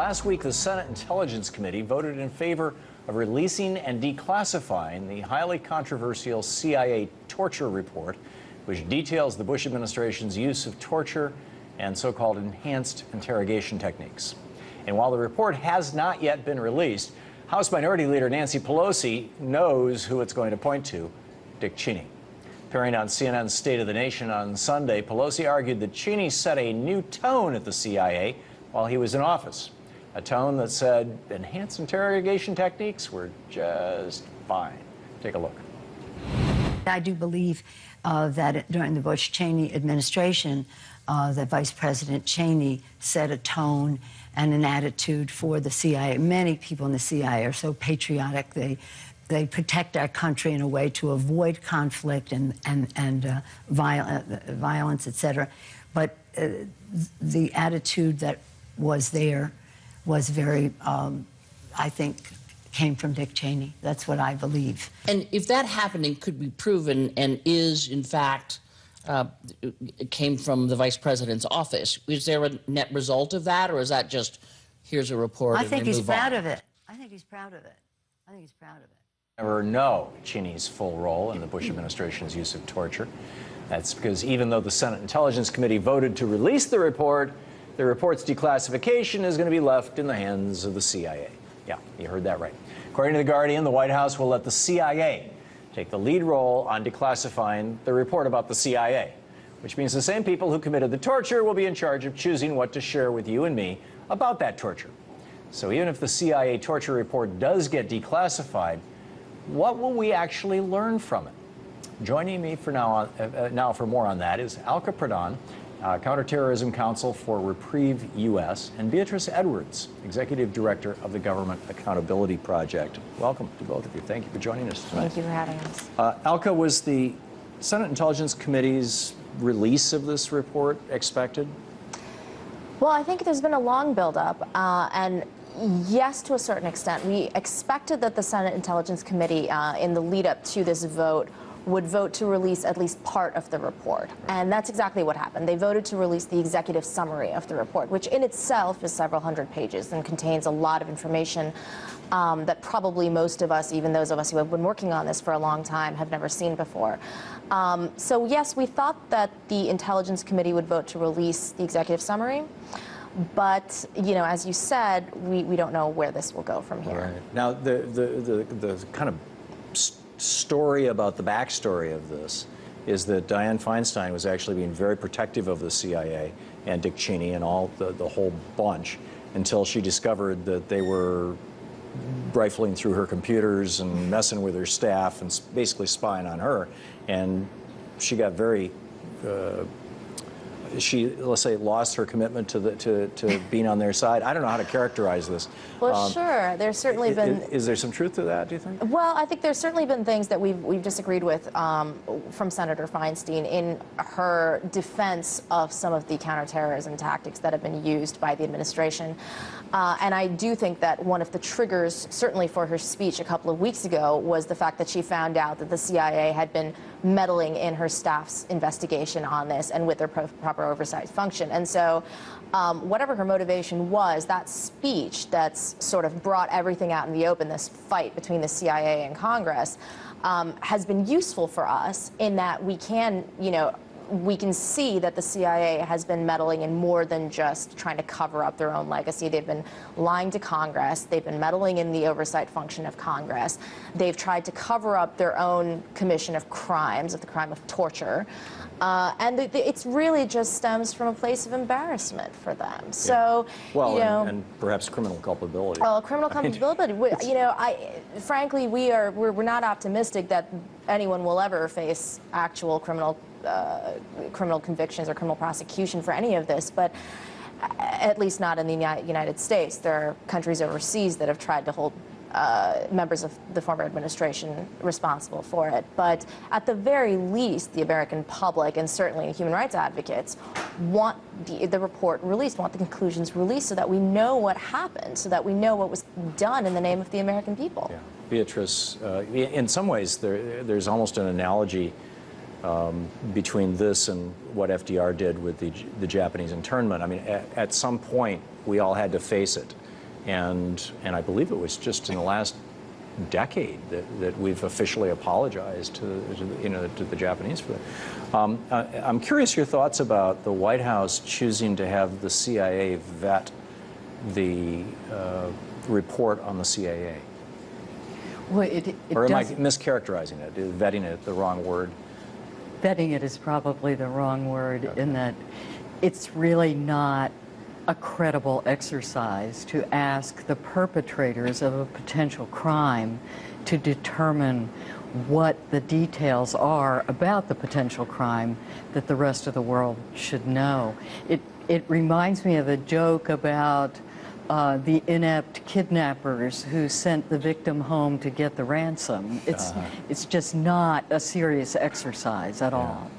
last week, the Senate Intelligence Committee voted in favor of releasing and declassifying the highly controversial CIA torture report, which details the Bush administration's use of torture and so-called enhanced interrogation techniques. And while the report has not yet been released, House Minority Leader Nancy Pelosi knows who it's going to point to: Dick Cheney. Appearing on CNN's State of the Nation on Sunday, Pelosi argued that Cheney set a new tone at the CIA while he was in office, a tone that said enhanced interrogation techniques were just fine. Take a look. I do believe that during the Bush-Cheney administration, that Vice President Cheney set a tone and an attitude for the CIA. Many people in the CIA are so patriotic. They protect our country in a way to avoid conflict and violence, etc. But the attitude that was there was very, I think, came from Dick Cheney. That's what I believe. And if that happening could be proven and is, in fact, came from the vice president's office, is there a net result of that, or is that just, here's a report and I think they he's move proud on? of it. I think he's proud of it. I think he's proud of it. Never know Cheney's full role in the Bush administration's use of torture. That's because even though the Senate Intelligence Committee voted to release the report's declassification is going to be left in the hands of the CIA. Yeah, you heard that right. According to The Guardian, the White House will let the CIA take the lead role on declassifying the report about the CIA, which means the same people who committed the torture will be in charge of choosing what to share with you and me about that torture. So even if the CIA torture report does get declassified, what will we actually learn from it? Joining me for now for more on that is Alka Pradhan, Counterterrorism Counsel for Reprieve US, and Beatrice Edwards, Executive Director of the Government Accountability Project. Welcome to both of you. Thank you for joining us tonight. Thank you for having us. Alka, was the Senate Intelligence Committee's release of this report expected? Well, I think there's been a long buildup, and yes, to a certain extent. We expected that the Senate Intelligence Committee, in the lead up to this vote, would vote to release at least part of the report. And that's exactly what happened. They voted to release the executive summary of the report, which in itself is several hundred pages and contains a lot of information that probably most of us, even those of us who have been working on this for a long time, have never seen before. So yes, we thought that the Intelligence Committee would vote to release the executive summary. But, you know, as you said, we don't know where this will go from here. Right. Now, the kind of story about the backstory of this is that Dianne Feinstein was actually being very protective of the CIA and Dick Cheney and all the whole bunch until she discovered that they were rifling through her computers and messing with her staff and basically spying on her. And she got very she, let's say, lost her commitment to being on their side. I don't know how to characterize this. Well, sure. There's certainly been... Is there some truth to that, do you think? Well, I think there's certainly been things that we've disagreed with from Senator Feinstein in her defense of some of the counterterrorism tactics that have been used by the administration. And I do think that one of the triggers, certainly for her speech a couple of weeks ago, was the fact that she found out that the CIA had been meddling in her staff's investigation on this and with their proper oversight function. And so whatever her motivation was, that speech that's sort of brought everything out in the open, this fight between the CIA and Congress, has been useful for us in that we can, you know, we can see that the CIA has been meddling in more than just trying to cover up their own legacy. They've been lying to Congress. They've been meddling in the oversight function of Congress. They've tried to cover up their own commission of crimes, of the crime of torture. And it's really just stems from a place of embarrassment for them. Yeah. So, well, you know, and perhaps criminal culpability. Well, criminal culpability. You know, frankly, we're not optimistic that anyone will ever face actual criminal convictions or criminal prosecution for any of this, but at least not in the United States. There are countries overseas that have tried to hold members of the former administration responsible for it. But at the very least, the American public and certainly human rights advocates want the report released, want the conclusions released so that we know what happened, so that we know what was done in the name of the American people. Yeah. Beatrice, in some ways, there's almost an analogy between this and what FDR did with the Japanese internment. I mean, at some point, we all had to face it. and I believe it was just in the last decade that we've officially apologized to the Japanese for that. I'm curious your thoughts about the White House choosing to have the CIA vet the report on the CIA. Well, it or am I does, mischaracterizing it? Is vetting it the wrong word? vetting it is probably the wrong word, in that it's really not a credible exercise to ask the perpetrators of a potential crime to determine what the details are about the potential crime that the rest of the world should know. It reminds me of a joke about the inept kidnappers who sent the victim home to get the ransom. It's just not a serious exercise at all.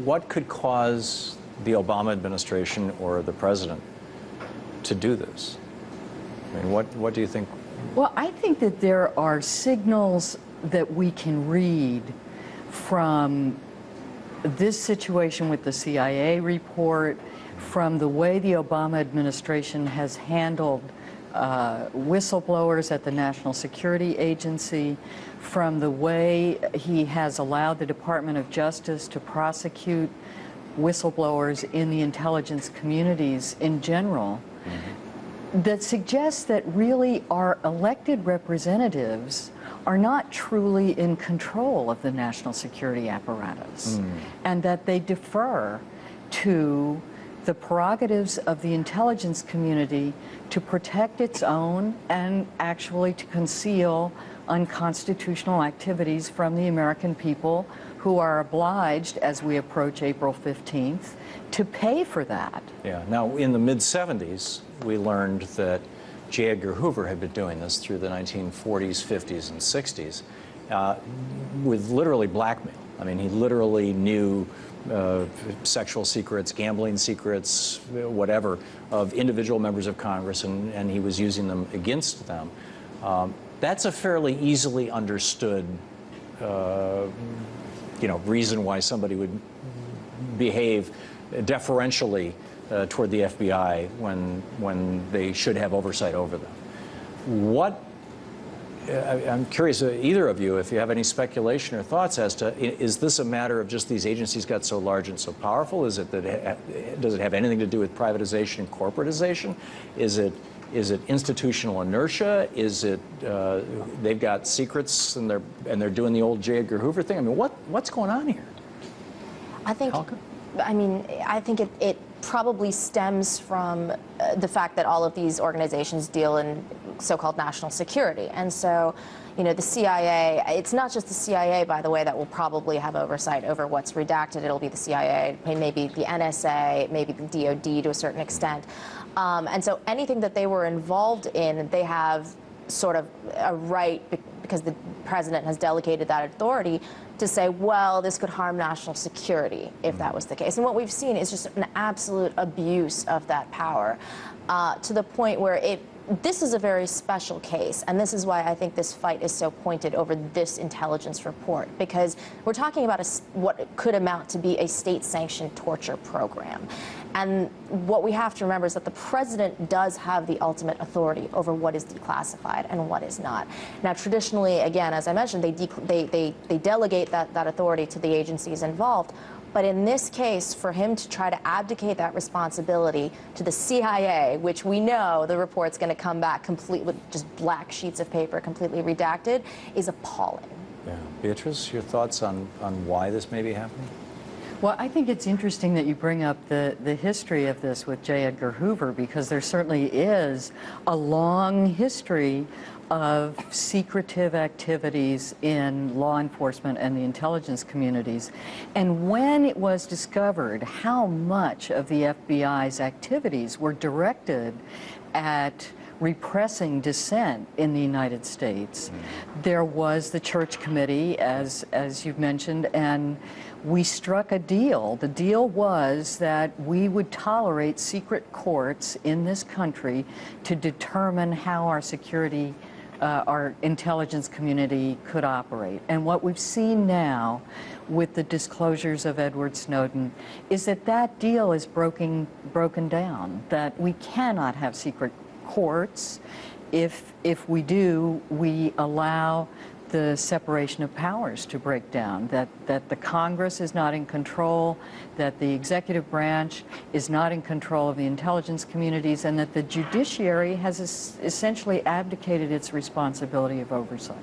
What could cause the Obama administration or the president to do this? I mean, what do you think? Well, I think that there are signals that we can read from this situation with the CIA report, from the way the Obama administration has handled whistleblowers at the National Security Agency, from the way he has allowed the Department of Justice to prosecute whistleblowers in the intelligence communities in general, that suggests that really our elected representatives are not truly in control of the national security apparatus, and that they defer to the prerogatives of the intelligence community to protect its own and actually to conceal unconstitutional activities from the American people, who are obliged, as we approach April 15th, to pay for that. Yeah. Now, in the mid-'70s, we learned that J. Edgar Hoover had been doing this through the 1940s, 50s, and 60s with literally blackmail. I mean, he literally knew sexual secrets, gambling secrets, whatever, of individual members of Congress, and he was using them against them. That's a fairly easily understood reason why somebody would behave deferentially toward the FBI when they should have oversight over them. I'm curious, either of you, if you have any speculation or thoughts as to, is this a matter of just these agencies got so large and so powerful? Is it that does it have anything to do with privatization and corporatization? Is it institutional inertia? Is it they've got secrets and they're doing the old J. Edgar Hoover thing? I mean, what's going on here? I think, Alka? I mean, I think it probably stems from the fact that all of these organizations deal in so-called national security. And so, the CIA, it's not just the CIA, by the way, that will probably have oversight over what's redacted. It'll be the CIA, maybe the NSA, maybe the DOD to a certain extent. And so anything that they were involved in, they have sort of a right, because the president has delegated that authority, to say, well, this could harm national security if that was the case. And what we've seen is just an absolute abuse of that power to the point where this is a very special case, and this is why I think this fight is so pointed over this intelligence report, because we're talking about what could amount to be a state-sanctioned torture program. And what we have to remember is that the president does have the ultimate authority over what is declassified and what is not. Now, traditionally, again, as I mentioned, they delegate that authority to the agencies involved. But in this case, for him to try to abdicate that responsibility to the CIA, which we know the report's going to come back complete with just black sheets of paper, completely redacted, is appalling. Yeah. Beatrice, your thoughts on why this may be happening? Well, I think it's interesting that you bring up the history of this with J. Edgar Hoover, because there certainly is a long history of secretive activities in law enforcement and the intelligence communities. And when it was discovered how much of the FBI's activities were directed at repressing dissent in the United States, there was the Church Committee, as you've mentioned, and we struck a deal. The deal was that we would tolerate secret courts in this country to determine how our security our intelligence community could operate. And what we've seen now with the disclosures of Edward Snowden is that that deal is broken down, that we cannot have secret courts. If we do, we allow the separation of powers to break down, that the Congress is not in control, that the executive branch is not in control of the intelligence communities, and that the judiciary has essentially abdicated its responsibility of oversight.